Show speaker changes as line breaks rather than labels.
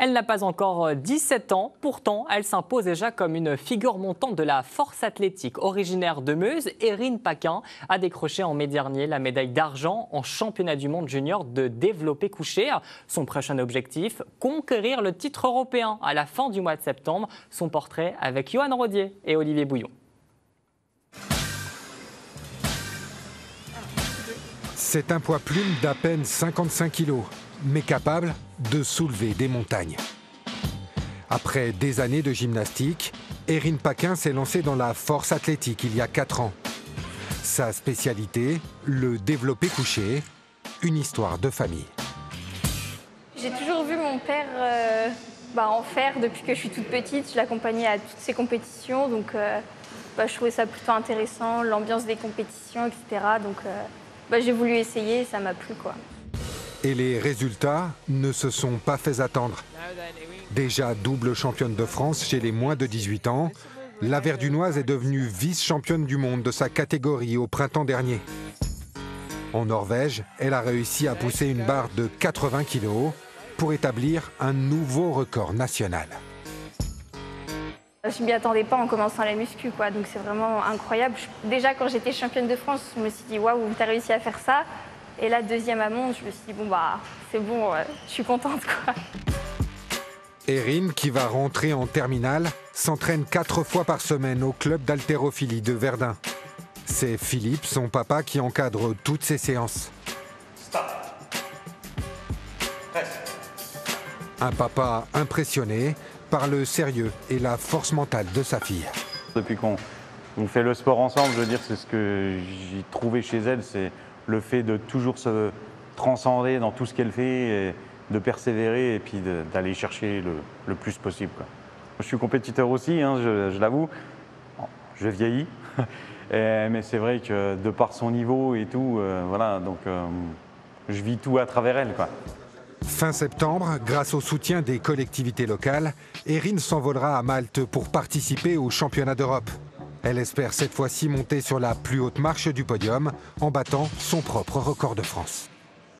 Elle n'a pas encore 17 ans, pourtant elle s'impose déjà comme une figure montante de la force athlétique. Originaire de Meuse, Erin Paquin a décroché en mai dernier la médaille d'argent en championnat du monde junior de développé couché. Son prochain objectif, conquérir le titre européen à la fin du mois de septembre. Son portrait avec Johan Rodier et Olivier Bouillon.
C'est un poids plume d'à peine 55 kg, mais capable de soulever des montagnes. Après des années de gymnastique, Erin Paquin s'est lancée dans la force athlétique il y a 4 ans. Sa spécialité, le développé couché, une histoire de famille.
J'ai toujours vu mon père en faire depuis que je suis toute petite. Je l'accompagnais à toutes ses compétitions, donc je trouvais ça plutôt intéressant, l'ambiance des compétitions, etc. Donc j'ai voulu essayer et ça m'a plu, quoi.
Et les résultats ne se sont pas fait attendre. Déjà double championne de France chez les moins de 18 ans, la Verdunoise est devenue vice-championne du monde de sa catégorie au printemps dernier. En Norvège, elle a réussi à pousser une barre de 80 kg pour établir un nouveau record national.
Je ne m'y attendais pas en commençant la muscu, quoi. Donc c'est vraiment incroyable. Déjà, quand j'étais championne de France, je me suis dit « Waouh, tu as réussi à faire ça ». Et là, deuxième à monde, je me suis dit « Bon, c'est bon, je suis contente, quoi ».
Erin, qui va rentrer en terminale, s'entraîne 4 fois par semaine au club d'haltérophilie de Verdun. C'est Philippe, son papa, qui encadre toutes ces séances.
Stop.
Un papa impressionné par le sérieux et la force mentale de sa fille.
Depuis qu'on fait le sport ensemble, je veux dire, c'est ce que j'ai trouvé chez elle, c'est le fait de toujours se transcender dans tout ce qu'elle fait, et de persévérer et puis d'aller chercher le plus possible, quoi. Je suis compétiteur aussi, hein, je l'avoue, je vieillis, mais c'est vrai que de par son niveau et tout, voilà, donc je vis tout à travers elle, quoi.
Fin septembre, grâce au soutien des collectivités locales, Erin s'envolera à Malte pour participer au championnat d'Europe. Elle espère cette fois-ci monter sur la plus haute marche du podium en battant son propre record de France.